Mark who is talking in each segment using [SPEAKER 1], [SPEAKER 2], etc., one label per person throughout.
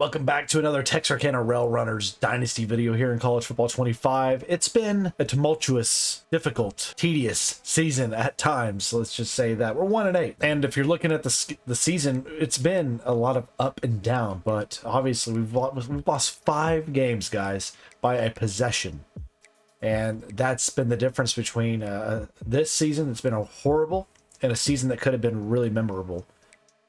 [SPEAKER 1] Welcome back to another Texarkana Rail Runners Dynasty video here in College Football 25. It's been a tumultuous, difficult, tedious season at times. Let's just say that. We're 1-8. And if you're looking at the season, it's been a lot of up and down. But obviously, we've lost 5 games, guys, by a possession. And that's been the difference between this season that's been a horrible and a season that could have been really memorable.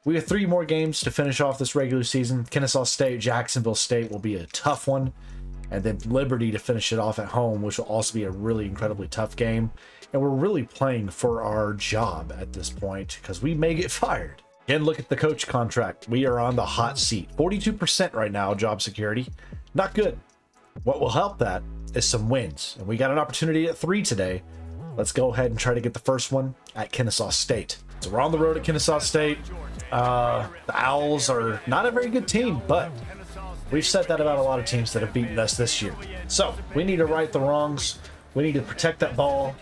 [SPEAKER 1] We have 3 more games to finish off this regular season. Kennesaw State, Jacksonville State will be a tough one. And then Liberty to finish it off at home, which will also be a really incredibly tough game. And we're really playing for our job at this point because we may get fired. Again, look at the coach contract. We are on the hot seat. 42% right now, job security. Not good. What will help that is some wins. And we got an opportunity at 3 today. Let's go ahead and try to get the first one at Kennesaw State. So we're on the road at Kennesaw State. The Owls are not a very good team, but we've said that about a lot of teams that have beaten us this year. So we need to right the wrongs. We need to protect that ball.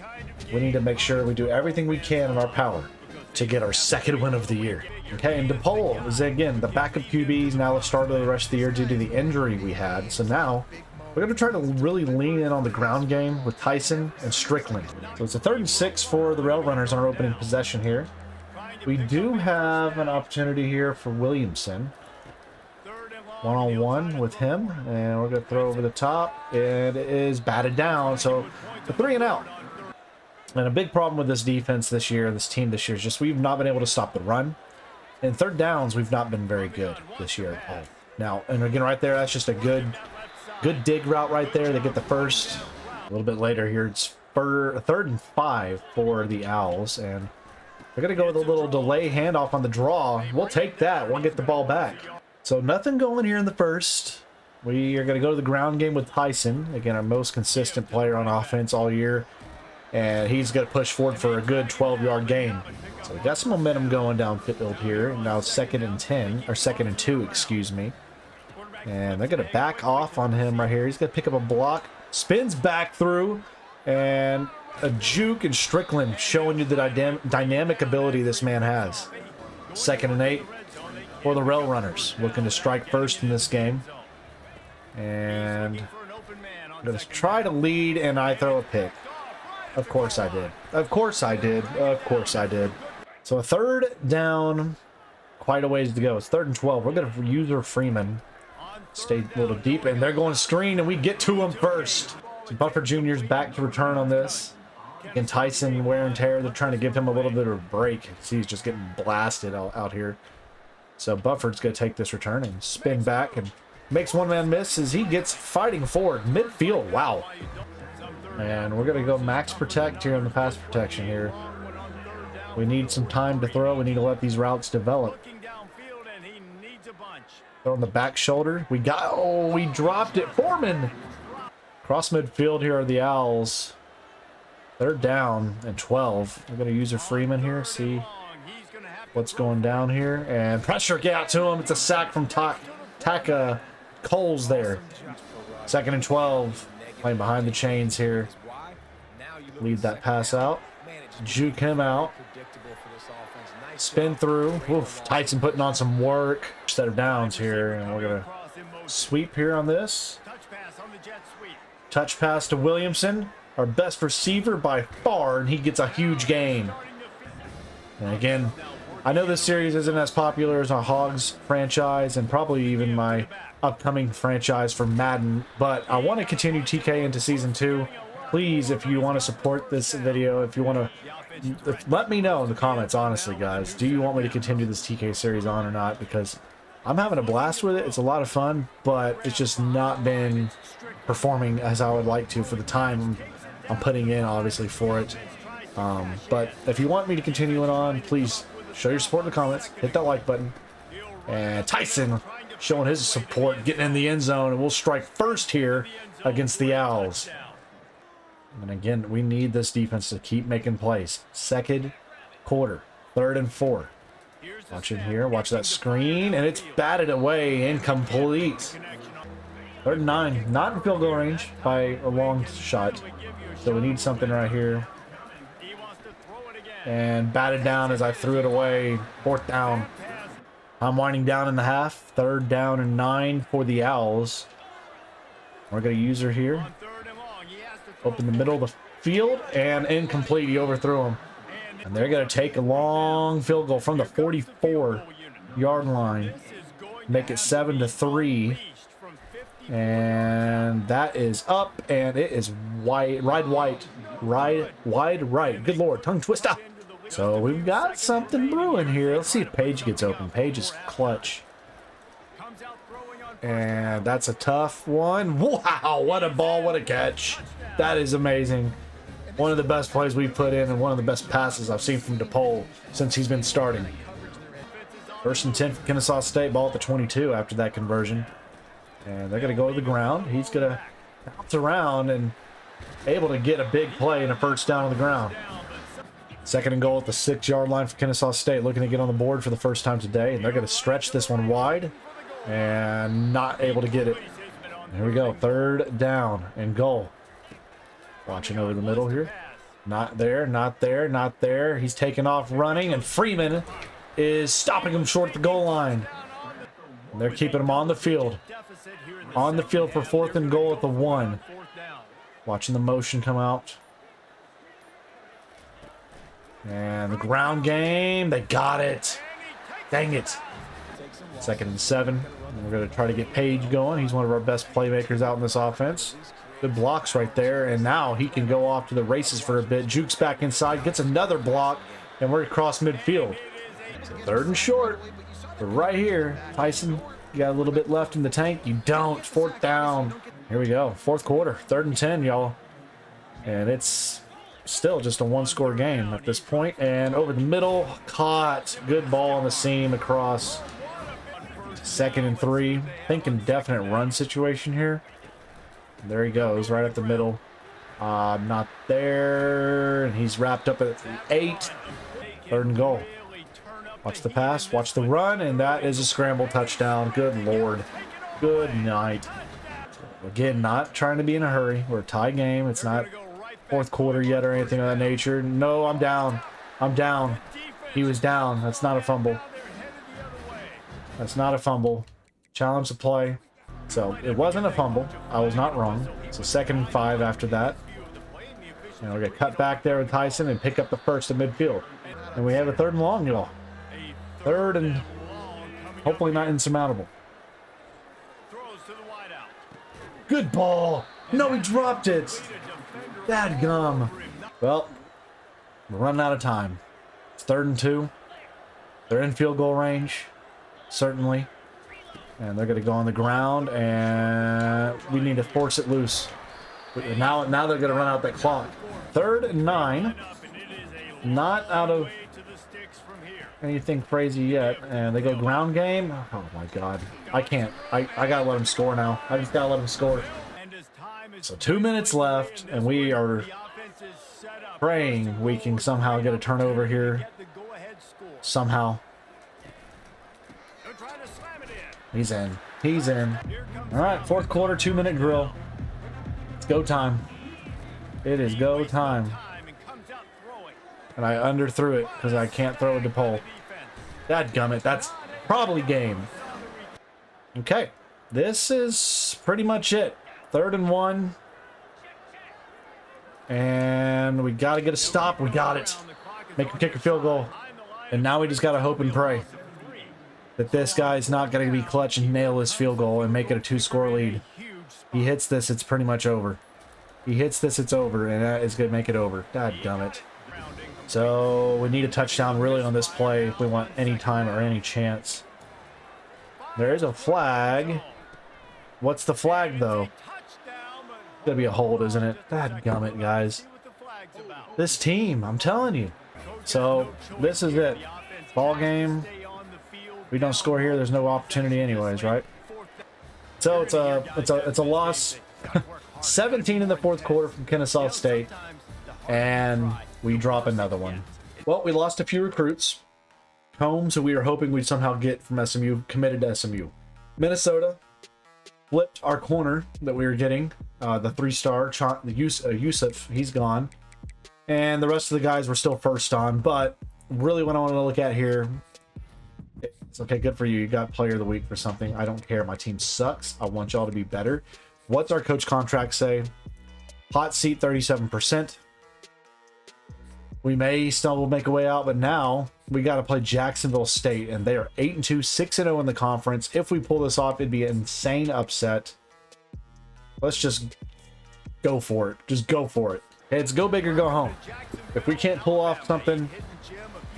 [SPEAKER 1] We need to make sure we do everything we can in our power to get our 2nd win of the year. Okay, and DePaul is, again, the backup QBs now have started the rest of the year due to the injury we had. So now we're going to try to really lean in on the ground game with Tyson and Strickland. So it's a 3rd and 6 for the Rail Runners on our opening possession here. We do have an opportunity here for Williamson. One-on-one with him. And we're going to throw over the top. And it is batted down. So a 3 and out. And a big problem with this defense this year, this team this year, is just we've not been able to stop the run. And 3rd downs, we've not been very good this year at all. Now, and again, right there, that's just a good dig route right there. They get the first. A little bit later here, it's for 3rd and 5 for the Owls. And they're going to go with a little delay handoff on the draw. We'll take that. We'll get the ball back. So nothing going here in the first. We are going to go to the ground game with Tyson. Again, our most consistent player on offense all year. And he's going to push forward for a good 12-yard gain. So we got some momentum going downfield here. And now 2nd and 10, or 2nd and 2, excuse me. And they're going to back off on him right here. He's going to pick up a block. Spins back through. And a juke, and Strickland showing you the dynamic ability this man has. 2nd and 8 for the Rail Runners. Looking to strike first in this game. And I'm going to try to lead, and I throw a pick. Of course I did. Of course I did. Of course I did. So a 3rd down. Quite a ways to go. It's 3rd and 12. We're going to use our Freeman. Stay a little deep, and they're going screen, and we get to him first. So Buffer Jr.'s back to return on this. And Tyson, wear and tear, they're trying to give him a little bit of a break. See, he's just getting blasted out here. So Buffer's going to take this return and spin back and makes one man miss as he gets fighting forward. Midfield, wow. And we're going to go max protect here on the pass protection here. We need some time to throw. We need to let these routes develop. Throw on the back shoulder. We dropped it. Foreman! Cross midfield here are the Owls. 3rd down and 12. We're going to use a Freeman here. See what's going down here. And pressure get out to him. It's a sack from Taka Coles there. 2nd and 12. Playing behind the chains here. Lead that pass out. Juke him out. Spin through. Oof. Tyson putting on some work. Set of downs here. And we're going to sweep here on this. Touch pass to Williamson. Our best receiver by far, and he gets a huge gain. And again, I know this series isn't as popular as our Hogs franchise and probably even my upcoming franchise for Madden, but I want to continue TK into Season 2. Please, if you want to support this video, if you want to, let me know in the comments, honestly, guys. Do you want me to continue this TK series on or not? Because I'm having a blast with it. It's a lot of fun, but it's just not been performing as I would like to for the time I'm putting in, obviously, for it. But if you want me to continue it on, please show your support in the comments. Hit that like button. And Tyson showing his support, getting in the end zone, and we'll strike first here against the Owls. And again, we need this defense to keep making plays. 2nd quarter, 3rd and 4. Watch it here. Watch that screen, and it's batted away, incomplete. 3rd and 9, not in field goal range by a long shot. So we need something right here. And batted down as I threw it away. 4th down. I'm winding down in the half. 3rd down and 9 for the Owls. We're going to use her here. Open the middle of the field and incomplete. He overthrew him. And they're going to take a long field goal from the 44-yard line. Make it 7-3. And that is up, and it is wide right. Good Lord, tongue twister. So we've got something brewing here. Let's see if Paige gets open. Paige is clutch. And that's a tough one. Wow, what a ball, what a catch. That is amazing. One of the best plays we've put in and one of the best passes I've seen from DePaul since he's been starting. 1st and 10 for Kennesaw State, ball at the 22 after that conversion. And they're going to go to the ground. He's going to bounce around and able to get a big play and a 1st down on the ground. 2nd and goal at the 6-yard line for Kennesaw State, looking to get on the board for the first time today. And they're going to stretch this one wide and not able to get it. Here we go, 3rd down and goal. Watching over the middle here. Not there, not there, not there. He's taking off running, and Freeman is stopping him short at the goal line. And they're keeping him on the field. On the field for 4th and goal at the 1. Watching the motion come out. And the ground game, they got it. Dang it. 2nd and 7. And we're going to try to get Paige going. He's one of our best playmakers out in this offense. Good blocks right there, and now he can go off to the races for a bit. Jukes back inside, gets another block, and we're across midfield. So 3rd and short. We're right here. Tyson, you got a little bit left in the tank. You don't. 4th down. Here we go. 4th quarter. 3rd and 10, y'all. And it's still just a 1-score game at this point. And over the middle, caught. Good ball on the seam across. 2nd and 3. Thinking definite run situation here. There he goes, right up the middle. Not there. And he's wrapped up at the 8. 3rd and goal. Watch the pass, watch the run, and that is a scramble touchdown. Good Lord. Good night. Again, not trying to be in a hurry. We're a tie game. It's not 4th quarter yet or anything of that nature. No, I'm down. I'm down. He was down. That's not a fumble. That's not a fumble. Challenge the play. So it wasn't a fumble. I was not wrong. So 2nd and 5 after that. And we're going to cut back there with Tyson and pick up the 1st at midfield. And we have a 3rd and long, y'all. 3rd and hopefully not insurmountable. Good ball. No, he dropped it. Dadgum. Well, we're running out of time. It's 3rd and 2. They're in field goal range. Certainly. And they're going to go on the ground, and we need to force it loose. Now they're going to run out that clock. 3rd and 9. Not out of anything crazy yet. And they go ground game. Oh, my God. I can't. I got to let them score now. I just got to let them score. So 2 minutes left, and we are praying we can somehow get a turnover here. Somehow. He's in. He's in. All right, 4th quarter, 2-minute drill. It's go time. It is go time. And I underthrew it because I can't throw it to pole. Dadgummit, that's probably game. Okay, this is pretty much it. 3rd and 1. And we got to get a stop. We got it. Make him kick a field goal. And now we just got to hope and pray that this guy's not going to be clutch and nail his field goal and make it a 2-score lead. He hits this, it's pretty much over. He hits this, it's over, and that is going to make it over. Dadgummit. So we need a touchdown really on this play if we want any time or any chance. There is a flag. What's the flag, though? It's going to be a hold, isn't it? Dadgummit, guys. This team, I'm telling you. So this is it. Ball game. We don't score here, there's no opportunity anyways, right? So it's a loss. 17 in the 4th quarter from Kennesaw State, and we drop another one. Well, we lost a few recruits. Combs, who we were hoping we'd somehow get from SMU, committed to SMU. Minnesota flipped our corner that we were getting, the 3-star Yusuf, he's gone, and the rest of the guys were still first on. But really, what I want to look at here, It's okay, good for you. You got player of the week for something. I don't care. My team sucks. I want y'all to be better. What's our coach contract say? Hot seat 37%. We may still make a way out, but now we got to play Jacksonville State, and they are 8-2, 6-0 in the conference. If we pull this off, it'd be an insane upset. Let's just go for it. Just go for it. Hey, it's go big or go home. If we can't pull off something,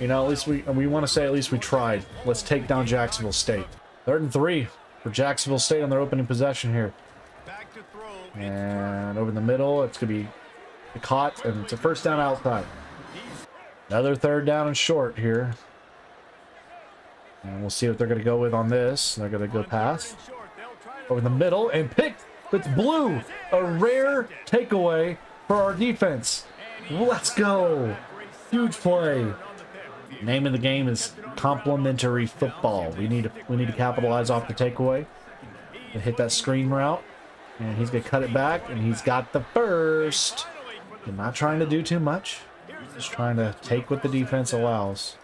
[SPEAKER 1] you know, at least we want to say at least we tried. Let's take down Jacksonville State. 3rd and 3 for Jacksonville State on their opening possession here. And over the middle, it's going to be caught, and it's a first down outside. Another 3rd down and short here. And we'll see what they're going to go with on this. They're going to go pass over the middle and picked. It's blue. A rare takeaway for our defense. Let's go. Huge play. Name of the game is complementary football. We need to capitalize off the takeaway and hit that screen route. And he's going to cut it back, and he's got the first. I'm not trying to do too much. Just trying to take what the defense allows.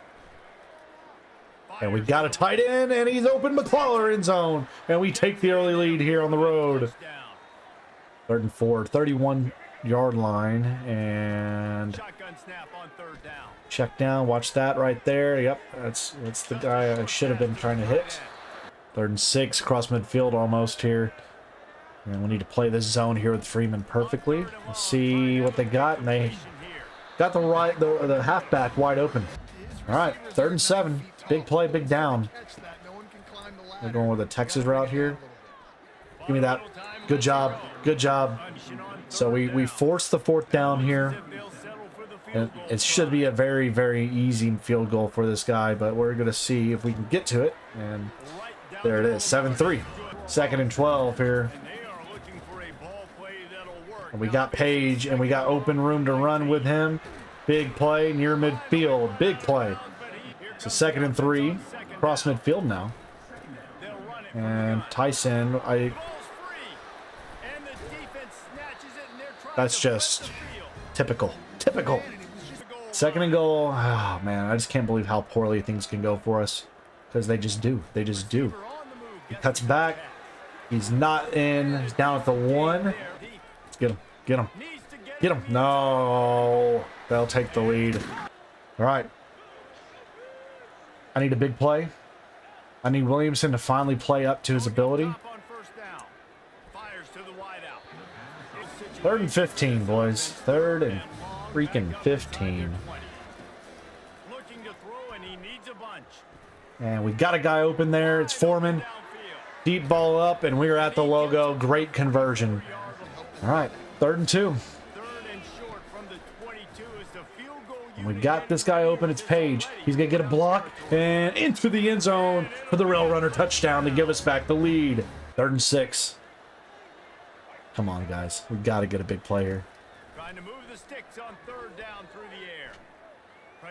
[SPEAKER 1] And we got a tight end, and he's open McClellar in zone. And we take the early lead here on the road. 3rd and 4, 31-yard line. And check down. Watch that right there. Yep, that's the guy I should have been trying to hit. 3rd and 6, across midfield almost here. And we need to play this zone here with Freeman perfectly. Let's see what they got. And they got the halfback wide open. All right, 3rd and 7. Big play, big down. We're going with a Texas route here. Give me that. Good job. Good job. So we force the 4th down here. And it should be a very, very easy field goal for this guy, but we're going to see if we can get to it. And there it is, 7-3. 2nd and 12 here. And we got Page, and we got open room to run with him. Big play near midfield. Big play. So 2nd and 3. Cross midfield now. And Tyson, that's just typical. Typical. 2nd and goal. Oh, man, I just can't believe how poorly things can go for us. Because they just do. They just do. He cuts back. He's not in. He's down at the 1. Let's get him. Get him. Get him. No. They'll take the lead. All right. I need a big play. I need Williamson to finally play up to his ability. 3rd and 15, boys. 3rd and freaking 15. And we got a guy open there. It's Foreman. Deep ball up, and we're at the logo. Great conversion. All right, 3rd and 2. And we got this guy open. It's Page. He's going to get a block and into the end zone for the Rail Runner touchdown to give us back the lead. 3rd and 6. Come on, guys. We got to get a big play here. Trying to move the sticks on 3rd down through the air.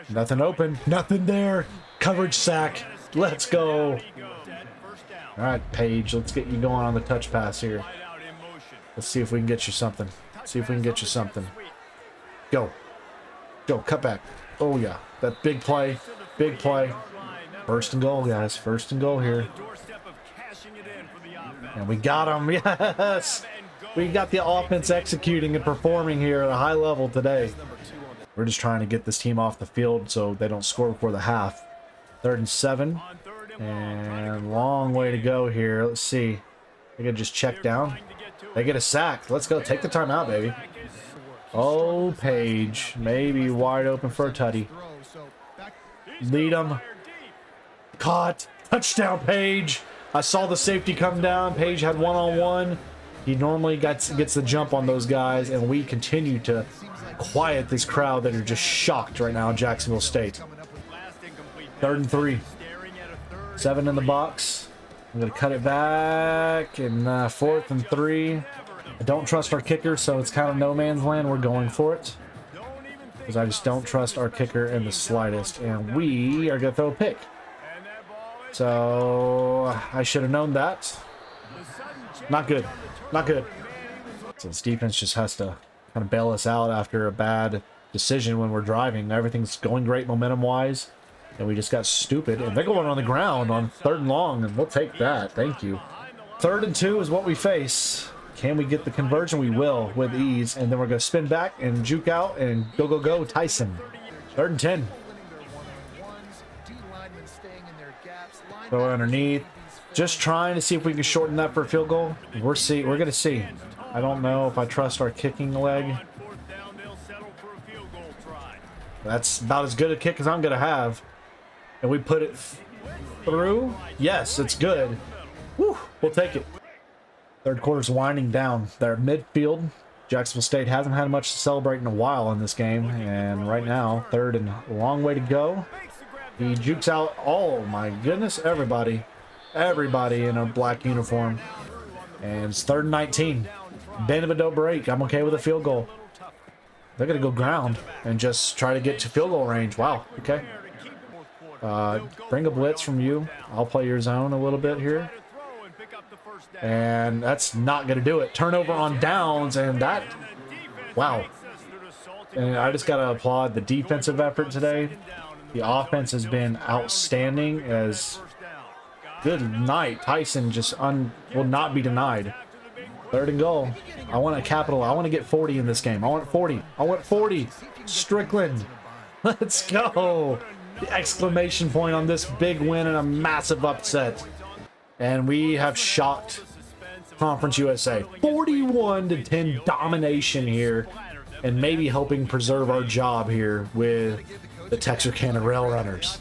[SPEAKER 1] Nothing open. Nothing there. Coverage sack. Let's go. All right, Page. Let's get you going on the touch pass here. Let's see if we can get you something. See if we can get you something. Go. Go. Cut back. Oh, yeah. That big play. Big play. 1st and goal, guys. 1st and goal here. And we got him. Yes. We got the offense executing and performing here at a high level today. We're just trying to get this team off the field so they don't score before the half. 3rd and 7. And long way to go here. Let's see. They can just check down. They get a sack. Let's go. Take the timeout, baby. Oh, Page. Maybe wide open for a tutty. Lead him. Caught. Touchdown, Page. I saw the safety come down. Page had one-on-one. He normally gets the jump on those guys, and we continue to quiet this crowd that are just shocked right now in Jacksonville State. 3rd and 3. 7 in the box. I'm going to cut it back. And 4th and 3. I don't trust our kicker, so it's kind of no man's land. We're going for it. Because I just don't trust our kicker in the slightest. And we are going to throw a pick. So I should have known that. Not good. Not good. So this defense just has to kind of bail us out after a bad decision when we're driving. Everything's going great momentum-wise. And we just got stupid. And they're going on the ground on 3rd and long, and we'll take that. Thank you. 3rd and 2 is what we face. Can we get the conversion? We will with ease. And then we're going to spin back and juke out and go, go, go, Tyson. 3rd and 10. Go underneath. Just trying to see if we can shorten that for a field goal. We're going to see. I don't know if I trust our kicking leg. That's about as good a kick as I'm going to have. And we put it through. Yes, it's good. Woo, we'll take it. 3rd quarter's winding down. They're at midfield. Jacksonville State hasn't had much to celebrate in a while in this game. And right now, 3rd and a long way to go. He jukes out. Oh, my goodness, everybody. Everybody in a black uniform. And it's 3rd and 19. Bend of a dope break. I'm okay with a field goal. They're going to go ground and just try to get to field goal range. Wow, okay. Bring a blitz from you. I'll play your zone a little bit here. And that's not going to do it. Turnover on downs, and that... Wow. And I just got to applaud the defensive effort today. The offense has been outstanding as... Good night. Tyson just will not be denied. 3rd and goal. I want a capital. I want to get 40 in this game. I want 40. I want 40. Strickland. Let's go. The exclamation point on this big win and a massive upset. And we have shocked Conference USA. 41-10 domination here. And maybe helping preserve our job here with the Texarkana Rail Runners.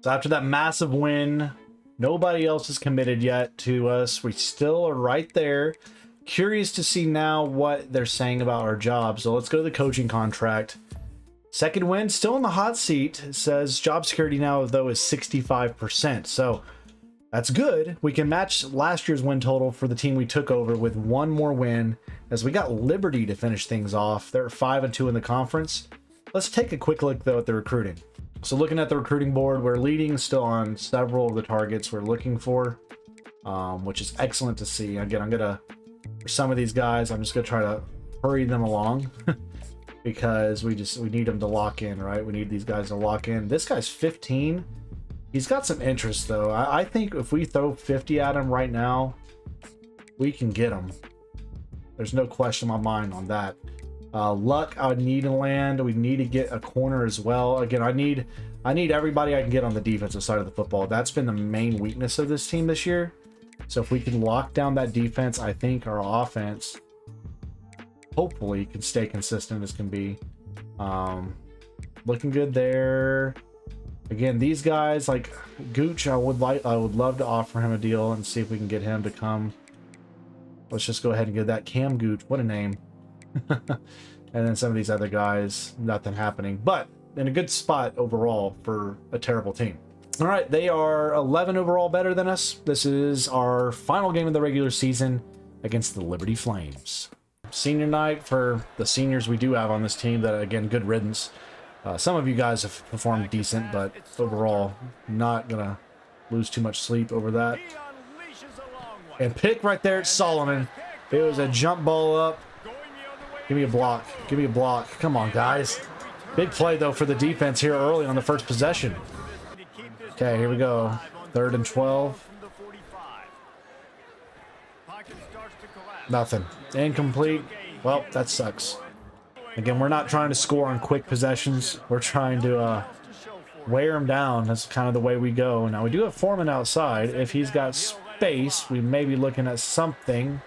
[SPEAKER 1] So after that massive win... Nobody else is committed yet to us. We still are right there. Curious to see now what they're saying about our job. So let's go to the coaching contract. 2nd win, still in the hot seat. It says job security now, though, is 65%. So that's good. We can match last year's win total for the team we took over with 1 more win, as we got Liberty to finish things off. They're 5-2 in the conference. Let's take a quick look, though, at the recruiting. So looking at the recruiting board, we're leading still on several of the targets we're looking for, which is excellent to see. Again, for some of these guys, I'm just going to try to hurry them along because we need them to lock in, right? We need these guys to lock in. This guy's 15. He's got some interest, though. I think if we throw 50 at him right now, we can get him. There's no question in my mind on that. Luck, I would need to land. We need to get a corner as well. Again, I need everybody I can get on the defensive side of the football. That's been the main weakness of this team this year. So if we can lock down that defense, I think our offense hopefully can stay consistent as can be. Looking good there. Again, these guys like Gooch, I would love to offer him a deal and see if we can get him to come. Let's just go ahead and get that Cam Gooch. What a name. And then some of these other guys, nothing happening, but in a good spot overall for a terrible team. All right, they are 11 overall better than us. This is our final game of the regular season against the Liberty Flames. Senior night for the seniors we do have on this team. That, again, good riddance. Some of you guys have performed decent, but overall, not gonna lose too much sleep over that. And pick right there at Solomon. It was a jump ball up. Give me a block. Give me a block. Come on, guys. Big play, though, for the defense here early on the first possession. Okay, here we go. 3rd and 12. Nothing. Incomplete. Well, that sucks. Again, we're not trying to score on quick possessions. We're trying to wear them down. That's kind of the way we go. Now, we do have Foreman outside. If he's got space, we may be looking at something.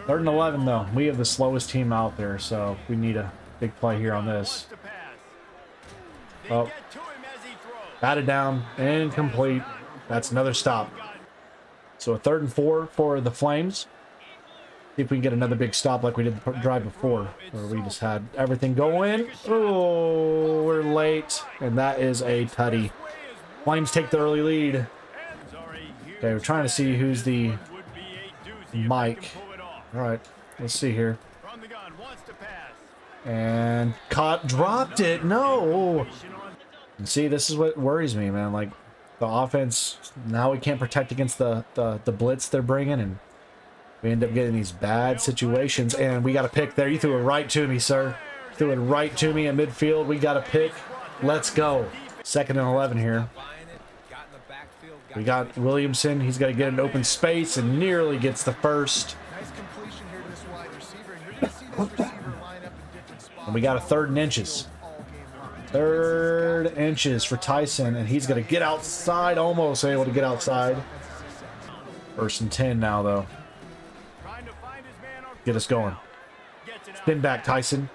[SPEAKER 1] 3rd and 11, though. We have the slowest team out there, so we need a big play here on this. Oh. Batted down. Incomplete. That's another stop. So a 3rd and 4 for the Flames. See if we can get another big stop like we did the drive before, where we just had everything going. Oh, we're late. And that is a tutty. Flames take the early lead. Okay, we're trying to see who's the Mike. All right, let's see here. And caught, dropped it. No. And see, this is what worries me, man. Like the offense, now we can't protect against the blitz they're bringing, and we end up getting these bad situations. And we got a pick there. You threw it right to me, sir. Threw it right to me at midfield. We got a pick. Let's go. 2nd and 11 here. We got Williamson. He's got to get an open space and nearly gets the first. And we got a 3rd and inches. 3rd inches for Tyson, and he's going to get outside, almost able to get outside. 1st and 10 now, though. Get us going. Spin back, Tyson.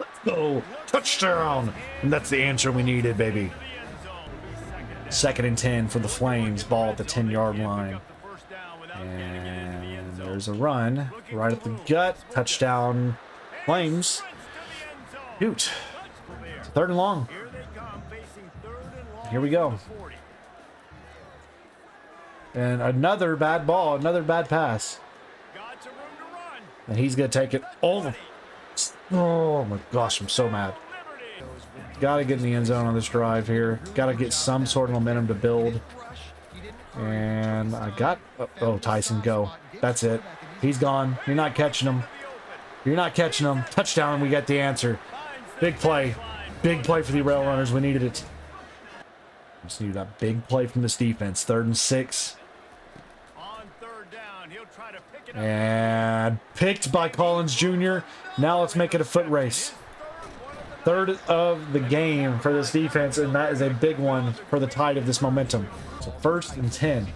[SPEAKER 1] Let's go. Touchdown. And that's the answer we needed, baby. 2nd and 10 for the Flames. Ball at the 10-yard line. And there's a run right at the gut. Touchdown, Flames. Shoot. 3rd and long. Here we go. And another bad ball, another bad pass. And he's going to take it. Oh my gosh, I'm so mad. Got to get in the end zone on this drive here. Got to get some sort of momentum to build. And I got... Oh, Tyson, go. That's it. He's gone. You're not catching him. You're not catching him. Touchdown, we got the answer. Big play. Big play for the Rail Runners. We needed it. Just need that big play from this defense. 3rd and 6. And picked by Collins Jr. Now let's make it a foot race. 3rd of the game for this defense, and that is a big one for the tide of this momentum. So 1st and 10.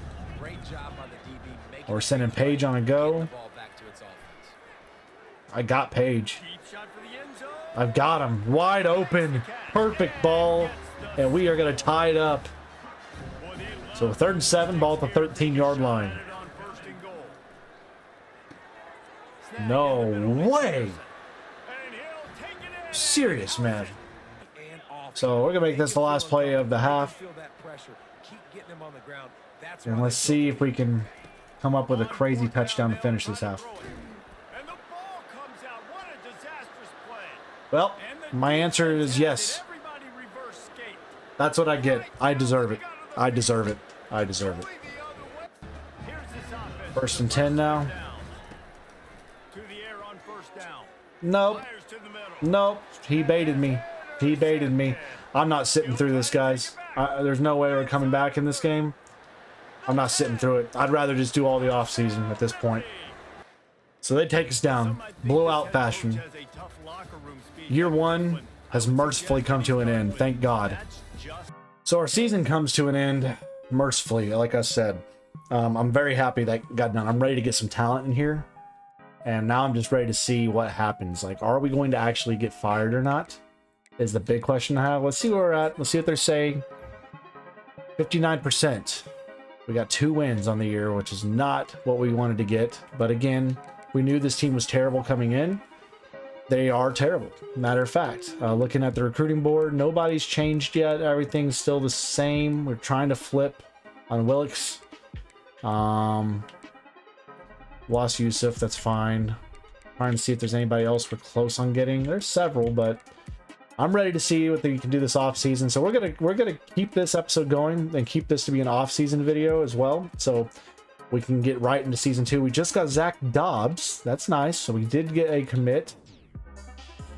[SPEAKER 1] We're sending Page on a go. I got Page. I've got him wide open. Perfect ball. And we are going to tie it up. So 3rd and 7, ball at the 13-yard line. No way. Serious, man. So we're going to make this the last play of the half. And let's see if we can come up with a crazy touchdown to finish this half. Well, my answer is yes. That's what I get. I deserve it. I deserve it. I deserve it. 1st and 10 now. Nope. Nope. He baited me. He baited me. I'm not sitting through this, guys. There's no way we're coming back in this game. I'm not sitting through it. I'd rather just do all the offseason at this point. So they take us down. Blowout fashion. Year 1 has mercifully come to an end. Thank God. So our season comes to an end mercifully, like I said. I'm very happy that got done. I'm ready to get some talent in here. And now I'm just ready to see what happens. Like, are we going to actually get fired or not? Is the big question I have. Let's see where we're at. Let's see what they're saying. 59%. We got 2 wins on the year, which is not what we wanted to get. But again, we knew this team was terrible coming in. They are terrible. Matter of fact, looking at the recruiting board, nobody's changed yet. Everything's still the same. We're trying to flip on Willicks. Lost Yusuf, that's fine. Trying to see if there's anybody else we're close on getting. There's several, but I'm ready to see what they can do this off season. So we're gonna keep this episode going and keep this to be an off season video as well. So we can get right into season 2. We just got Zach Dobbs. That's nice. So we did get a commit.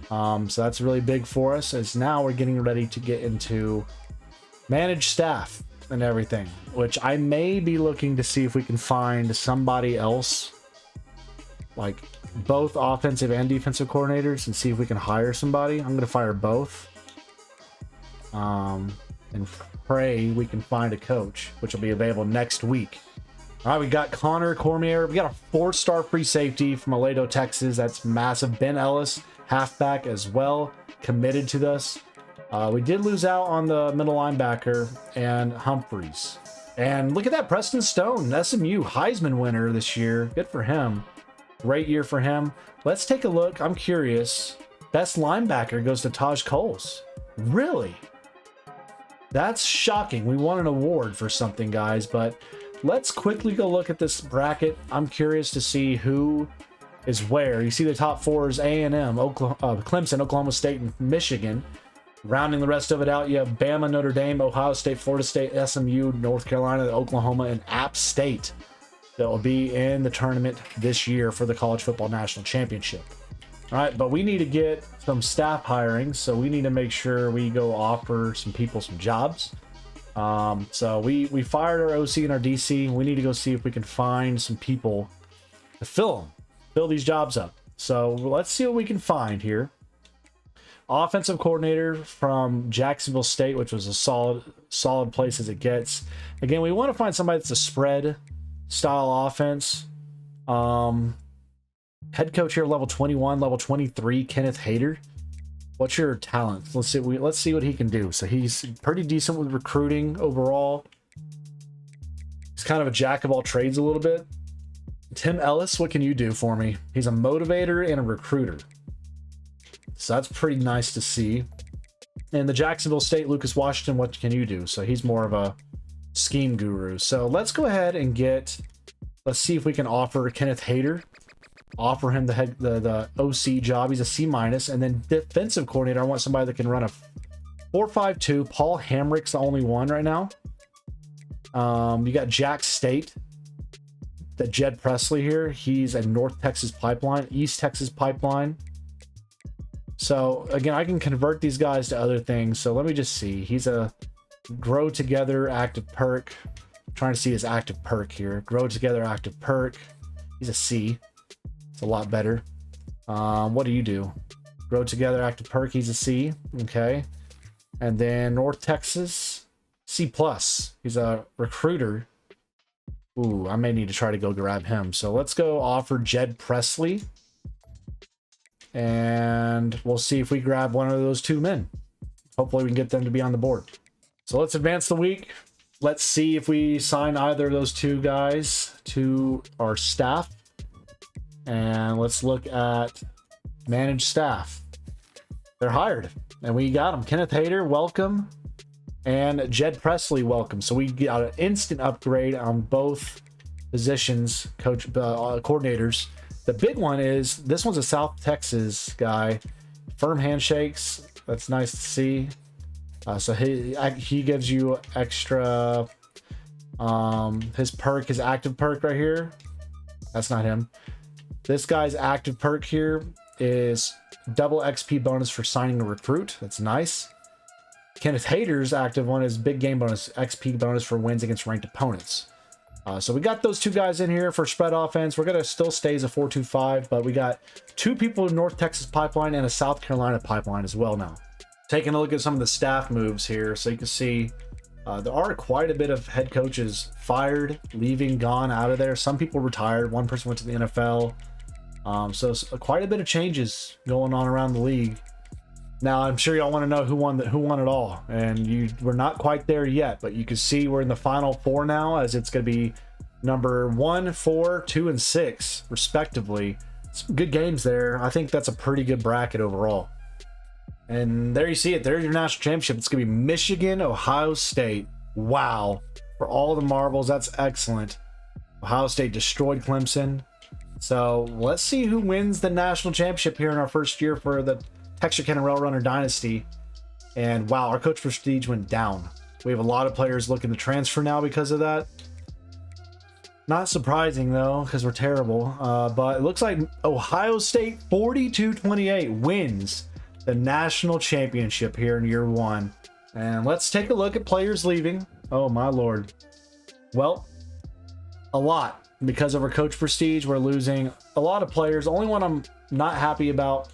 [SPEAKER 1] So that's really big for us, as now we're getting ready to get into managed staff and everything, which I may be looking to see if we can find somebody else, like both offensive and defensive coordinators, and see if we can hire somebody. I'm going to fire both. And pray we can find a coach, which will be available next week. All right, we got Connor Cormier. We got a 4-star free safety from Aledo, Texas. That's massive. Ben Ellis, halfback as well, committed to this. We did lose out on the middle linebacker and Humphreys. And look at that, Preston Stone, SMU Heisman winner this year. Good for him. Great year for him. Let's take a look. I'm curious. Best linebacker goes to Taj Coles. Really? That's shocking. We won an award for something, guys, but let's quickly go look at this bracket. I'm curious to see who is where. You see the top 4 is A&M, Clemson, Oklahoma State, and Michigan. Rounding the rest of it out, you have Bama, Notre Dame, Ohio State, Florida State, SMU, North Carolina, Oklahoma, and App State that will be in the tournament this year for the College Football National Championship. All right, but we need to get some staff hiring, so we need to make sure we go offer some people some jobs. So we fired our OC and our DC. We need to go see if we can find some people to fill these jobs up. So let's see what we can find here. Offensive coordinator from Jacksonville State, which was a solid place as it gets. Again, we want to find somebody that's a spread style offense. Head coach here, level 21, level 23, Kenneth Hayter. What's your talent? Let's see what he can do. So he's pretty decent with recruiting overall. He's kind of a jack of all trades a little bit. Tim Ellis, what can you do for me? He's a motivator and a recruiter. So that's pretty nice to see. And the Jacksonville State, Lucas Washington, what can you do? So he's more of a scheme guru. So let's go ahead and let's see if we can offer Kenneth Hayter. Offer him the OC job. He's a C-. And then defensive coordinator, I want somebody that can run a 4-5-2. Paul Hamrick's the only one right now. You got Jack State. The Jed Presley here. He's a North Texas Pipeline, East Texas Pipeline. So again, I can convert these guys to other things. So let me just see. He's a Grow Together active perk. I'm trying to see his active perk here. Grow Together active perk. He's a C. It's a lot better. What do you do? Grow Together active perk. He's a C. Okay. And then North Texas, C+. He's a recruiter. Ooh, I may need to try to go grab him. So let's go offer Jed Presley. And we'll see if we grab one of those two men. Hopefully we can get them to be on the board. So let's advance the week. Let's see if we sign either of those two guys to our staff. And let's look at managed staff. They're hired. And we got them. Kenneth Hayter, welcome. And Jed Presley, welcome. So we got an instant upgrade on both positions, coordinators. The big one is, this one's a South Texas guy. Firm handshakes. That's nice to see. So he gives you extra, his perk, his active perk right here. That's not him. This guy's active perk here is double XP bonus for signing a recruit. That's nice. Kenneth Hayter's active one is big game bonus, XP bonus for wins against ranked opponents. So we got those two guys in here for spread offense. We're going to still stay as a 4-2-5, but we got two people in North Texas Pipeline and a South Carolina Pipeline as well now. Taking a look at some of the staff moves here, so you can see there are quite a bit of head coaches fired, leaving, gone, out of there. Some people retired. One person went to the NFL. So quite a bit of changes going on around the league. Now, I'm sure y'all want to know who won it all, and we're not quite there yet, but you can see we're in the final four now, as it's going to be number 1, 4, 2, and 6, respectively. Some good games there. I think that's a pretty good bracket overall. And there you see it. There's your national championship. It's going to be Michigan, Ohio State. Wow. For all the marbles, that's excellent. Ohio State destroyed Clemson. So let's see who wins the national championship here in our first year for the Texarkana Rail Runner Dynasty. And wow, our coach prestige went down. We have a lot of players looking to transfer now because of that. Not surprising though, because we're terrible. But it looks like Ohio State 42-28 wins the national championship here in year 1. And let's take a look at players leaving. Oh my lord. Well, a lot. Because of our coach prestige, we're losing a lot of players. The only one I'm not happy about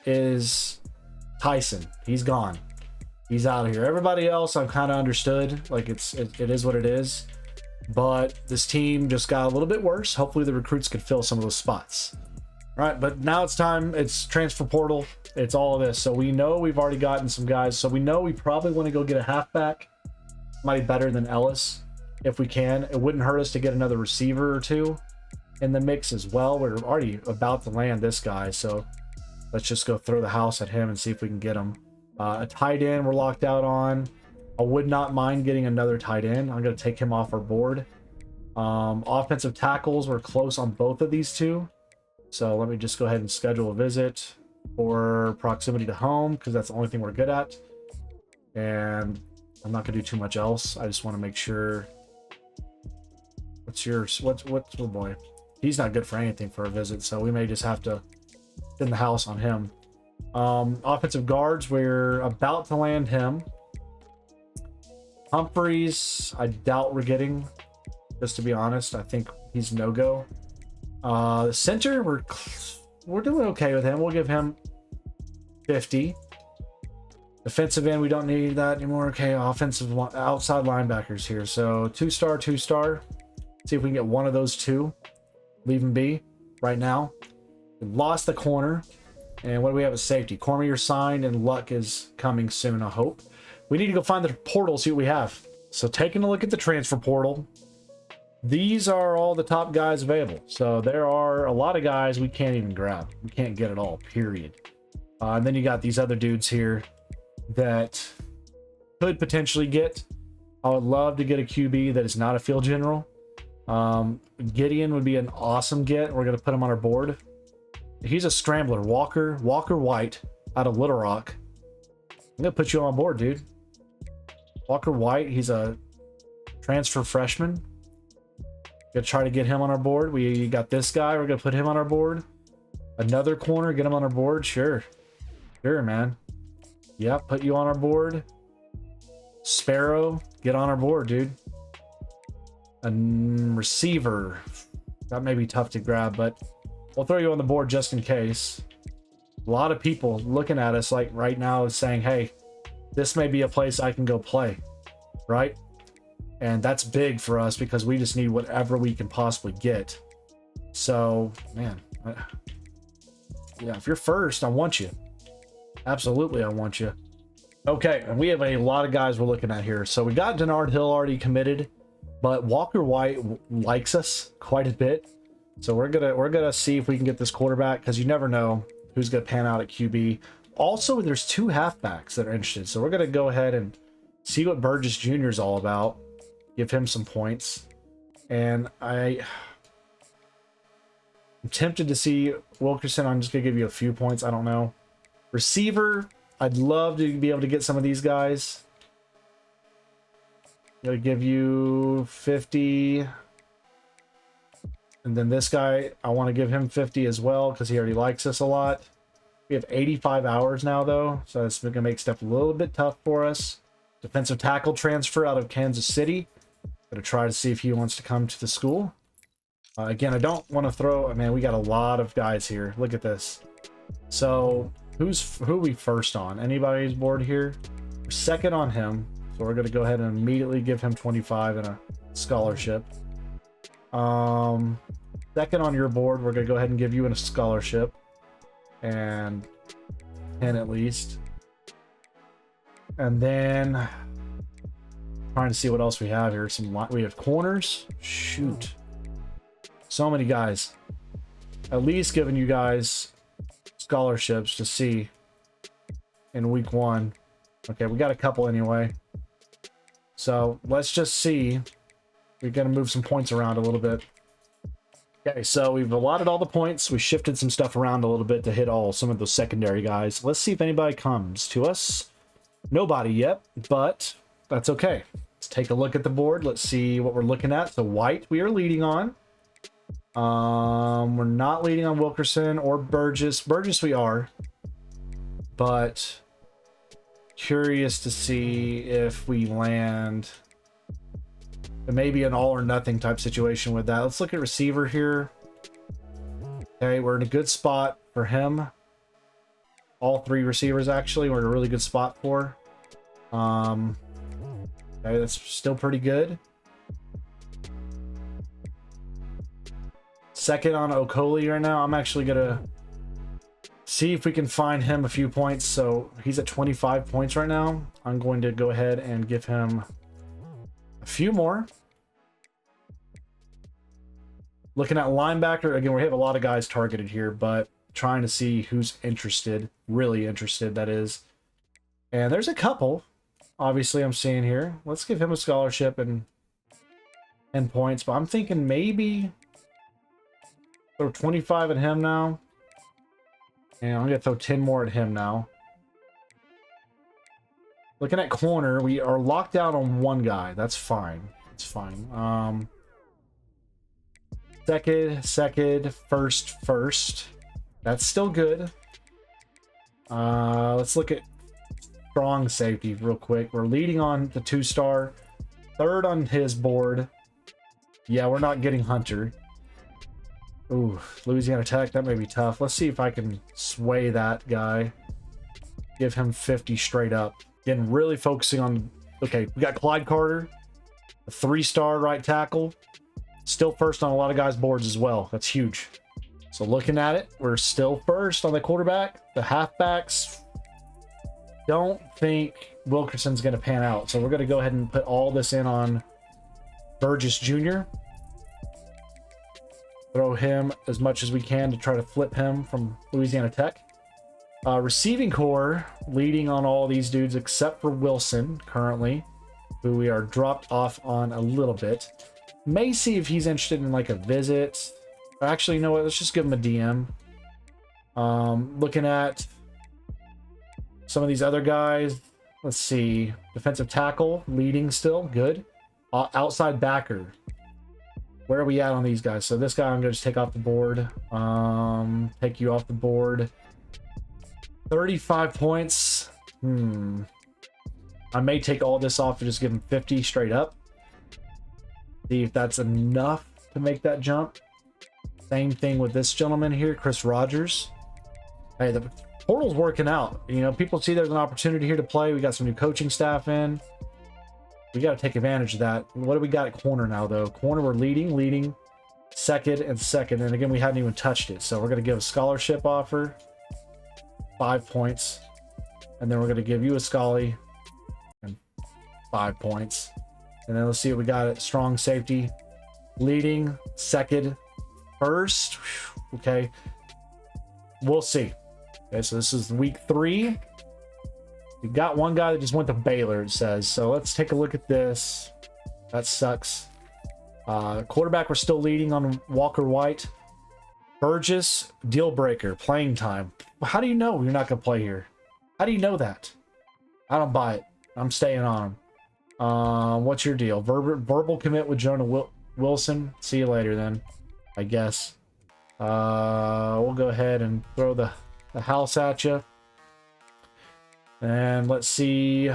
[SPEAKER 1] is Tyson. He's gone. He's out of here. Everybody else I've kind of understood. Like it is what it is. But this team just got a little bit worse. Hopefully the recruits could fill some of those spots. All right, but now it's time. It's transfer portal. It's all of this. So we know we've already gotten some guys. So we know we probably want to go get a halfback. Might be better than Ellis if we can. It wouldn't hurt us to get another receiver or two in the mix as well. We're already about to land this guy. So let's just go throw the house at him and see if we can get him. A tight end we're locked out on. I would not mind getting another tight end. I'm going to take him off our board. Offensive tackles, we're close on both of these two. So let me just go ahead and schedule a visit for proximity to home, because that's the only thing we're good at. And I'm not going to do too much else. I just want to make sure. What's yours? What's oh boy. He's not good for anything for a visit, so we may just have to in the house on him. Offensive guards, we're about to land him. Humphreys, I doubt we're getting, just to be honest. I think he's no-go. Center, we're doing okay with him. We'll give him 50. Defensive end, we don't need that anymore. Okay, offensive outside linebackers here. So 2-star, 2-star. See if we can get one of those two. Leave him be right now. We lost the corner. And what do we have at safety? Cormier signed and Luck is coming soon, I hope. We need to go find the portal, see what we have. So taking a look at the transfer portal. These are all the top guys available. So there are a lot of guys we can't even grab. We can't get it all, period. And then you got these other dudes here that could potentially get. I would love to get a QB that is not a field general. Gideon would be an awesome get. We're going to put him on our board. He's a scrambler. Walker White out of Little Rock. I'm going to put you on board, dude. Walker White, he's a transfer freshman. Gonna try to get him on our board. We got this guy. We're going to put him on our board. Another corner, get him on our board. Sure, man. Yep, put you on our board. Sparrow, get on our board, dude. A receiver. That may be tough to grab, but we'll throw you on the board just in case. A lot of people looking at us like right now is saying, hey, this may be a place I can go play, right? And that's big for us because we just need whatever we can possibly get. So, man, yeah, if you're first, I want you. Absolutely, I want you. Okay, and we have a lot of guys we're looking at here. So we got Denard Hill already committed, but Walker White likes us quite a bit. So we're gonna see if we can get this quarterback, because you never know who's gonna pan out at QB. Also, there's 2 halfbacks that are interested. So we're gonna go ahead and see what Burgess Jr. is all about. Give him some points. And I'm tempted to see Wilkerson. I'm just gonna give you a few points. I don't know. Receiver, I'd love to be able to get some of these guys. I'm gonna give you 50. And then this guy, I want to give him 50 as well because he already likes us a lot. We have 85 hours now, though, so it's going to make stuff a little bit tough for us. Defensive tackle transfer out of Kansas City. Going to try to see if he wants to come to the school. Again, I don't want to throw... Man, we got a lot of guys here. Look at this. So, who are we first on? Anybody's board here? We're second on him, so we're going to go ahead and immediately give him 25 and a scholarship. Second on your board, we're going to go ahead and give you a scholarship. And 10 at least. And then trying to see what else we have here. We have corners. Shoot. So many guys. At least giving you guys scholarships to see in week 1. Okay, we got a couple anyway. So let's just see. We're going to move some points around a little bit. Okay, so we've allotted all the points. We shifted some stuff around a little bit to hit some of those secondary guys. Let's see if anybody comes to us. Nobody yet, but that's okay. Let's take a look at the board. Let's see what we're looking at. So White, we are leading on. We're not leading on Wilkerson or Burgess. Burgess we are. But curious to see if we land... It may be an all or nothing type situation with that. Let's look at receiver here. Okay, we're in a good spot for him. All 3 receivers, actually, we're in a really good spot for. Okay, that's still pretty good. Second on Okoli right now. I'm actually going to see if we can find him a few points. So he's at 25 points right now. I'm going to go ahead and give him a few more. Looking at linebacker, again, we have a lot of guys targeted here, but trying to see who's interested, really interested, that is. And there's a couple, obviously, I'm seeing here. Let's give him a scholarship and 10 points, but I'm thinking maybe throw 25 at him now. And I'm going to throw 10 more at him now. Looking at corner, we are locked out on one guy. That's fine. It's fine. Second, first. That's still good. Let's look at strong safety real quick. We're leading on the 2-star, third on his board. Yeah, we're not getting Hunter. Ooh, Louisiana Tech, that may be tough. Let's see if I can sway that guy. Give him 50 straight up. Again, really focusing on... Okay, we got Clyde Carter, a 3-star right tackle. Still first on a lot of guys' boards as well. That's huge. So looking at it, we're still first on the quarterback. The halfbacks, don't think Wilkerson's going to pan out. So we're going to go ahead and put all this in on Burgess Jr. Throw him as much as we can to try to flip him from Louisiana Tech. Receiving core, leading on all these dudes except for Wilson currently, who we are dropped off on a little bit. May see if he's interested in like a visit. Actually, you know what? Let's just give him a DM. Looking at some of these other guys. Let's see. Defensive tackle, leading still. Good. Outside backer. Where are we at on these guys? So this guy I'm going to just take off the board. Take you off the board. 35 points. I may take all this off and just give him 50 straight up. See if that's enough to make that jump. Same thing with this gentleman here, Chris Rogers. Hey, the portal's working out. You know, people see there's an opportunity here to play. We got some new coaching staff in. We got to take advantage of that. What do we got at corner now, though? Corner, we're leading, second. And again, we hadn't even touched it. So we're going to give a scholarship offer. 5 points. And then we're going to give you a Scully. And 5 points. And then let's see what we got at strong safety. Leading, second, first. Okay. We'll see. Okay, so this is week 3. We got one guy that just went to Baylor, it says. So let's take a look at this. That sucks. Quarterback, we're still leading on Walker White. Burgess, deal breaker, playing time. How do you know you're not going to play here? How do you know that? I don't buy it. I'm staying on him. What's your deal? Verbal commit with Jonah Wilson. See you later then, I guess. We'll go ahead and throw the house at you. And let's see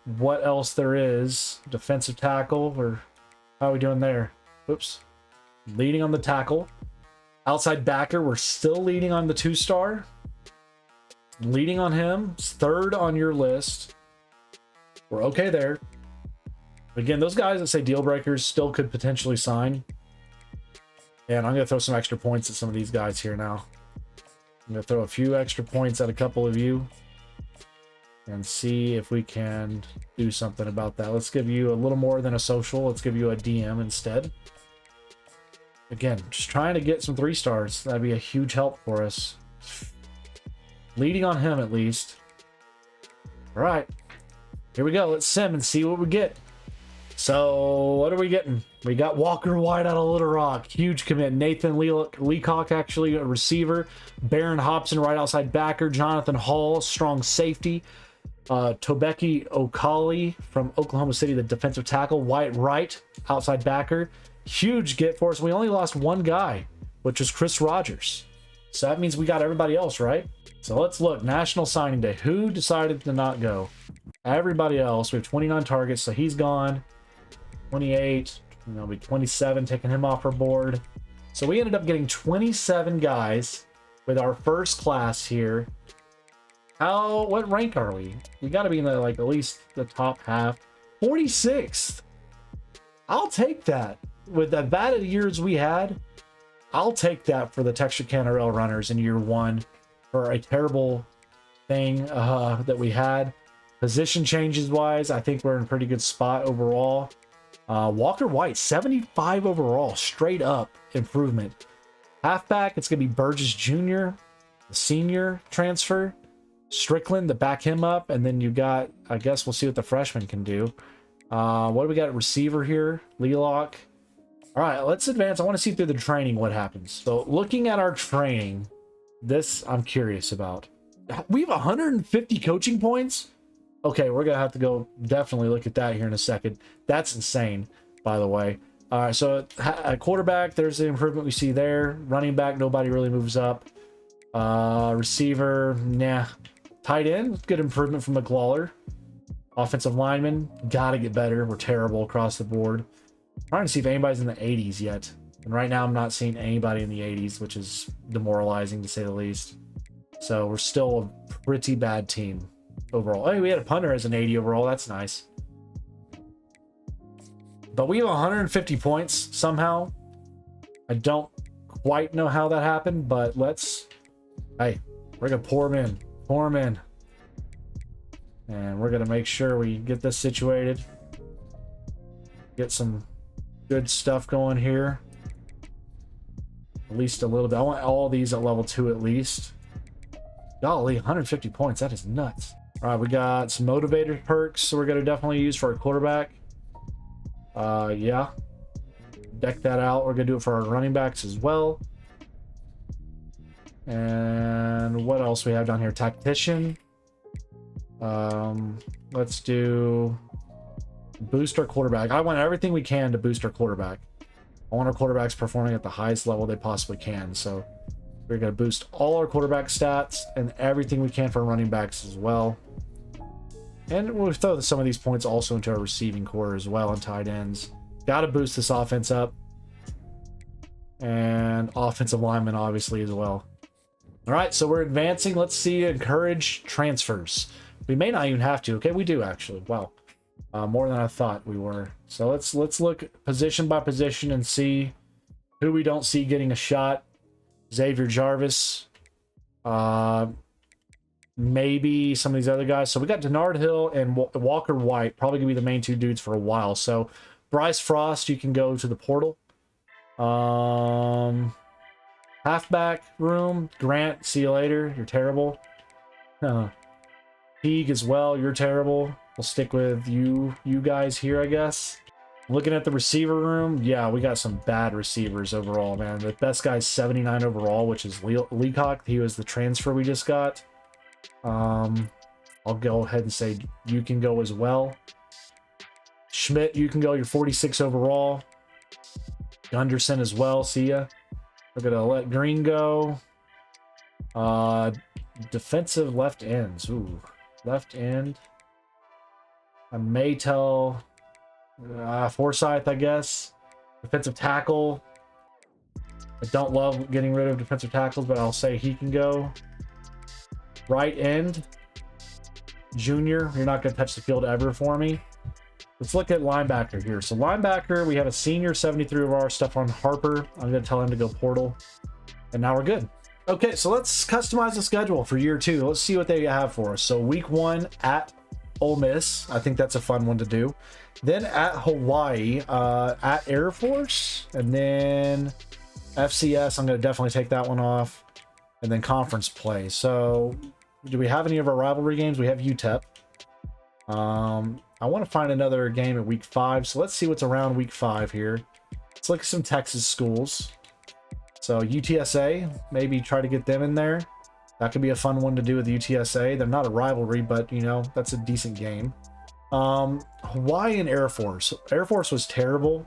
[SPEAKER 1] what else there is. Defensive tackle, or how are we doing there? Oops. Leading on the tackle. Outside backer, we're still leading on the 2-star. Leading on him. Third on your list. We're okay there. Again, those guys that say deal breakers still could potentially sign. And I'm going to throw some extra points at some of these guys here now. I'm going to throw a few extra points at a couple of you. And see if we can do something about that. Let's give you a little more than a social. Let's give you a DM instead. Again, just trying to get some 3-stars. That'd be a huge help for us. Leading on him at least. All right. Here we go. Let's sim and see what we get. So, what are we getting? We got Walker White out of Little Rock. Huge commit. Nathan Leacock, actually, a receiver. Baron Hobson, right outside backer. Jonathan Hall, strong safety. Tobeki Okali from Oklahoma City, the defensive tackle. White, right, outside backer. Huge get for us. We only lost one guy, which was Chris Rogers. So that means we got everybody else, right? So let's look. National Signing Day. Who decided to not go? Everybody else. We have 29 targets, so he's gone. 28. That'll be 27, taking him off our board. So we ended up getting 27 guys with our first class here. What rank are we? We got to be in the, like, at least the top half. 46th. I'll take that. With the bad years we had, I'll take that for the Texarkana Rail Runners in year 1 for a terrible thing that we had. Position changes wise, I think we're in a pretty good spot overall. Walker White, 75 overall, straight up improvement. Halfback, it's going to be Burgess Jr., the senior transfer. Strickland to back him up, and then you got, I guess we'll see what the freshman can do. What do we got at receiver here? Lealock. All right, let's advance. I want to see through the training what happens. So looking at our training, this I'm curious about. We have 150 coaching points? Okay, we're going to have to go definitely look at that here in a second. That's insane, by the way. All right, so at quarterback, there's the improvement we see there. Running back, nobody really moves up. Receiver, nah. Tight end, good improvement from McLawler. Offensive lineman, gotta get better. We're terrible across the board. Trying to see if anybody's in the 80s yet. And right now I'm not seeing anybody in the 80s, which is demoralizing to say the least. So we're still a pretty bad team overall. Hey, we had a punter as an 80 overall. That's nice. But we have 150 points somehow. I don't quite know how that happened, but let's... Hey, we're going to pour them in. Pour them in. And we're going to make sure we get this situated. Get some good stuff going here. At least a little bit. I want all these at level 2 at least. Golly, 150 points. That is nuts. All right, we got some motivator perks, so we're going to definitely use for our quarterback. Yeah. Deck that out. We're going to do it for our running backs as well. And what else we have down here? Tactician. Let's do boost our quarterback. I want everything we can to boost our quarterback. I want our quarterbacks performing at the highest level they possibly can. So we're going to boost all our quarterback stats and everything we can for running backs as well. And we'll throw some of these points also into our receiving core as well and tight ends. Got to boost this offense up. And offensive linemen obviously as well. All right, so we're advancing. Let's see, encourage transfers. We may not even have to. Okay, we do actually. Wow. More than I thought we were. So let's look position by position and see who we don't see getting a shot. Xavier Jarvis. Maybe some of these other guys. So we got Denard Hill and Walker White. Probably going to be the main two dudes for a while. So Bryce Frost, you can go to the portal. Halfback room. Grant, see you later. You're terrible. Teague as well. You're terrible. We'll stick with you guys here, I guess. Looking at the receiver room, yeah, we got some bad receivers overall, man. The best guy's 79 overall, which is Leacock. He was the transfer we just got. I'll go ahead and say you can go as well. Schmidt, you can go. You're 46 overall. Gunderson as well. See ya. We're gonna let Green go. Defensive left ends. Ooh, left end. I may tell Forsyth, I guess. Defensive tackle. I don't love getting rid of defensive tackles, but I'll say he can go. Right end. Junior, you're not going to touch the field ever for me. Let's look at linebacker here. So linebacker, we have a senior 73 of our stuff on Harper. I'm going to tell him to go portal. And now we're good. Okay, so let's customize the schedule for year 2. Let's see what they have for us. So week 1 at Ole Miss. I think that's a fun one to do. Then at Hawaii, at Air Force, and then FCS. I'm going to definitely take that one off. And then conference play. So do we have any of our rivalry games? We have UTEP. I want to find another game at week 5. So let's see what's around week 5 here. Let's look at some Texas schools. So UTSA, maybe try to get them in there. That could be a fun one to do with UTSA. They're not a rivalry, but, you know, that's a decent game. Hawaii and Air Force. Air Force was terrible.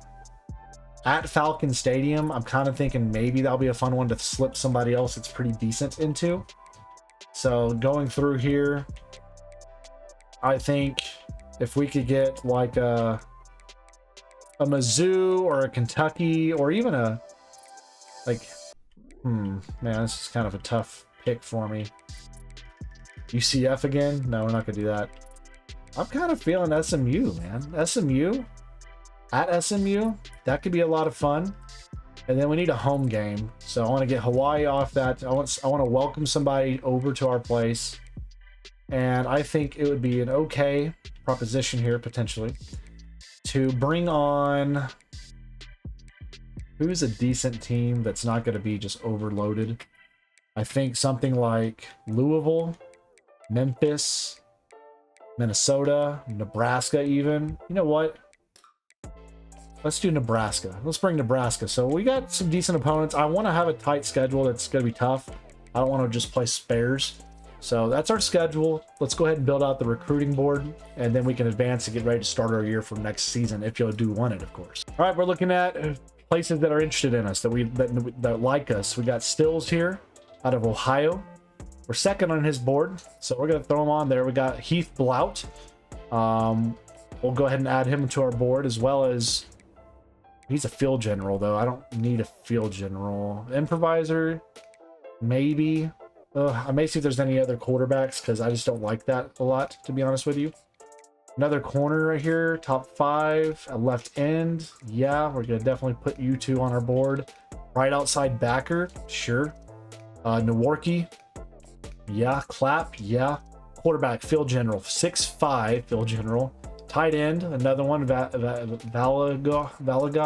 [SPEAKER 1] At Falcon Stadium, I'm kind of thinking maybe that'll be a fun one to slip somebody else that's pretty decent into. So going through here, I think if we could get like a Mizzou or a Kentucky or even a, like, man, this is kind of a tough pick for me. UCF again? No, we're not going to do that. I'm kind of feeling SMU, man. SMU? At SMU? That could be a lot of fun. And then we need a home game. So I want to get Hawaii off that. I want to welcome somebody over to our place. And I think it would be an okay proposition here, potentially, to bring on... Who's a decent team that's not going to be just overloaded? I think something like Louisville, Memphis, Minnesota, Nebraska even. You know what? Let's do Nebraska. Let's bring Nebraska. So we got some decent opponents. I want to have a tight schedule that's going to be tough. I don't want to just play spares. So that's our schedule. Let's go ahead and build out the recruiting board, and then we can advance and get ready to start our year for next season, if you do want it, of course. All right, we're looking at places that are interested in us, that like us. We got Stills here. out of Ohio. We're second on his board, so we're going to throw him on there. We got Heath Blout. We'll go ahead and add him to our board, as well as he's a field general, though. I don't need a field general. Improviser, maybe. I may see if there's any other quarterbacks, because I just don't like that a lot, to be honest with you. Another corner right here, top 5, a left end. Yeah, we're going to definitely put you two on our board. Right outside backer, sure. Nowalki, yeah. Clapp, yeah. Quarterback, field general, 6'5", field general. Tight end, another one, Valaga,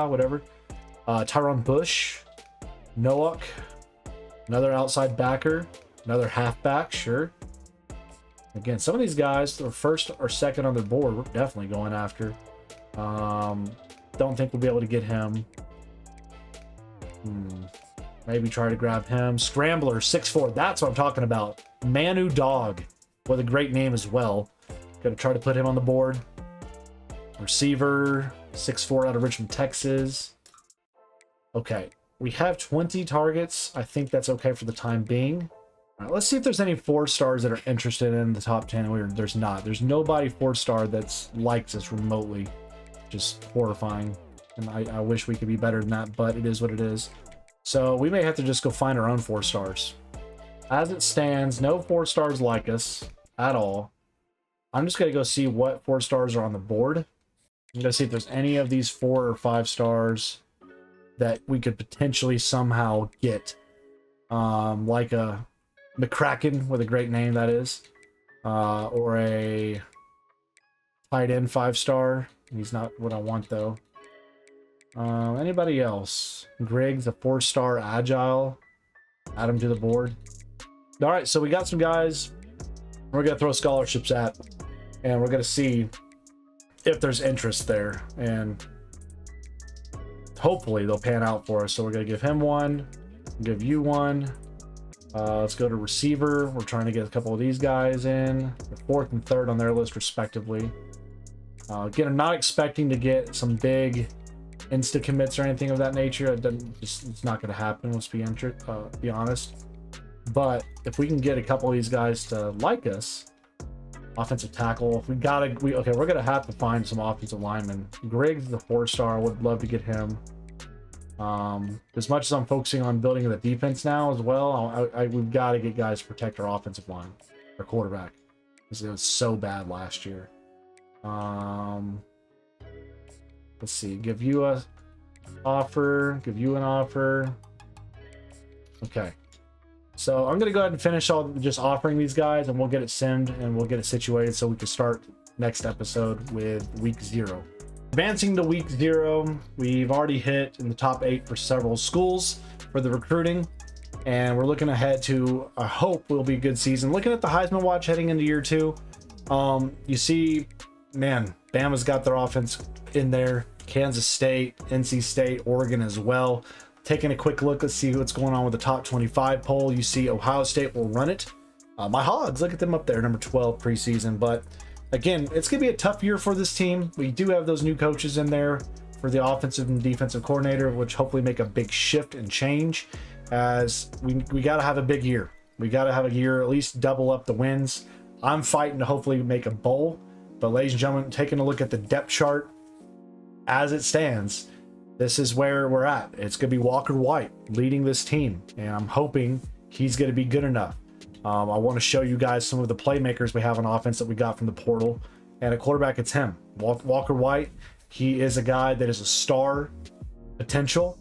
[SPEAKER 1] whatever. Tyrone Bush, Noak, another outside backer, another halfback, sure. Again, some of these guys are first or second on their board. We're definitely going after. Don't think we'll be able to get him. Maybe try to grab him. Scrambler, 6'4". That's what I'm talking about. Manu Dog, with a great name as well. Gonna try to put him on the board. Receiver, 6'4", out of Richmond, Texas. Okay, we have 20 targets. I think that's okay for the time being. All right, let's see if there's any 4-stars that are interested in the top 10. There's not. There's nobody 4-star that's liked us remotely. Just horrifying. And I wish we could be better than that, but it is what it is. So we may have to just go find our own 4-stars. As it stands, no 4-stars like us at all. I'm just going to go see what 4-stars are on the board. I'm going to see if there's any of these 4 or 5 stars that we could potentially somehow get. Like a McCracken, with a great name, that is. Or a tight end 5-star. He's not what I want, though. Anybody else? Griggs, a 4-star agile. Add him to the board. All right, so we got some guys we're going to throw scholarships at, and we're going to see if there's interest there, and hopefully they'll pan out for us. So we're going to give him one, give you one. Let's go to receiver. We're trying to get a couple of these guys in. They're 4th and 3rd on their list, respectively. Again, I'm not expecting to get some big insta commits or anything of that nature. It's not going to happen. Let's be honest. But if we can get a couple of these guys to like us, offensive tackle, we're gonna have to find some offensive linemen. Griggs is a 4-star. I would love to get him. As much as I'm focusing on building the defense now as well, we've got to get guys to protect our offensive line, our quarterback, because it was so bad last year. Let's see. Give you an offer. Okay. So I'm going to go ahead and finish just offering these guys, and we'll get it simmed and we'll get it situated so we can start next episode with week 0. Advancing to week 0, we've already hit in the top 8 for several schools for the recruiting, and we're looking ahead to, I hope, will be a good season. Looking at the Heisman Watch heading into year 2, you see, man, Bama's got their offense in there. Kansas State, NC State, Oregon as well. Taking a quick look, let's see what's going on with the top 25 poll. You see Ohio State will run it. My Hogs, look at them up there, number 12 preseason. But again, it's going to be a tough year for this team. We do have those new coaches in there for the offensive and defensive coordinator, which hopefully make a big shift and change, as we got to have a big year. We got to have a year, at least double up the wins. I'm fighting to hopefully make a bowl. But ladies and gentlemen, taking a look at the depth chart as it stands, this is where we're at. It's going to be Walker White leading this team, and I'm hoping he's going to be good enough. I want to show you guys some of the playmakers we have on offense that we got from the portal, and a quarterback, it's him. Walker White, he is a guy that is a star potential.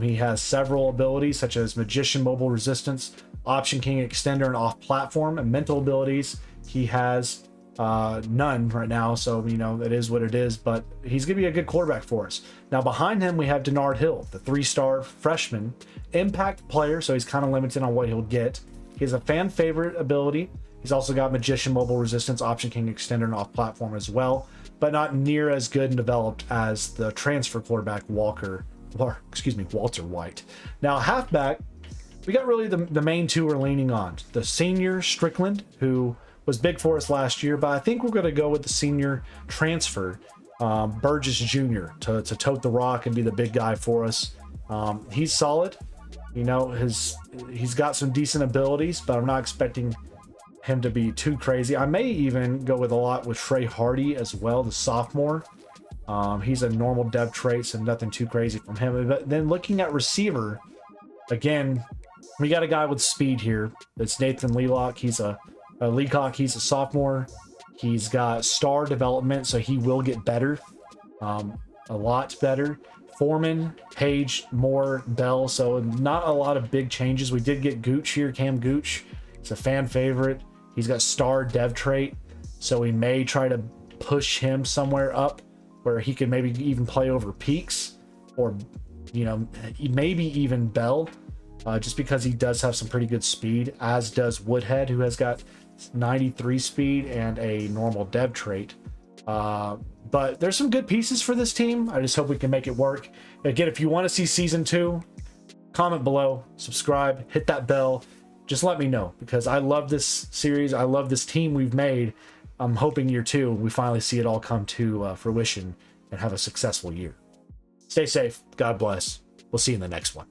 [SPEAKER 1] He has several abilities, such as Magician, Mobile Resistance, Option King, Extender, and Off-Platform, and mental abilities. He has none right now, so it is what it is, but he's gonna be a good quarterback for us. Now behind him we have Denard Hill, the 3-star freshman impact player, so he's kind of limited on what he'll get. He has a fan favorite ability. He's also got Magician, Mobile Resistance, Option King, Extender, and Off Platform as well, but not near as good and developed as the transfer quarterback Walter White. Now halfback, we got really the main two we're leaning on. The senior Strickland, who was big for us last year, but I think we're going to go with the senior transfer, Burgess Jr., to tote the rock and be the big guy for us. He's solid. You know, he's got some decent abilities, but I'm not expecting him to be too crazy. I may even go with a lot with Trey Hardy as well, the sophomore. He's a normal dev trait, so nothing too crazy from him. But then looking at receiver, again, we got a guy with speed here. It's Nathan Leacock. He's a sophomore. He's got star development, so he will get better, a lot better. Foreman, Page, Moore, Bell, so not a lot of big changes. We did get Gooch here, Cam Gooch. It's a fan favorite. He's got star dev trait, so we may try to push him somewhere up where he could maybe even play over Peaks, or, you know, maybe even Bell, just because he does have some pretty good speed, as does Woodhead, who has got 93 speed and a normal dev trait. But there's some good pieces for this team. I just hope we can make it work. Again, if you want to see season 2, comment below, subscribe, hit that bell. Just let me know, because I love this series. I love this team we've made. I'm hoping year 2, we finally see it all come to fruition and have a successful year. Stay safe. God bless. We'll see you in the next one.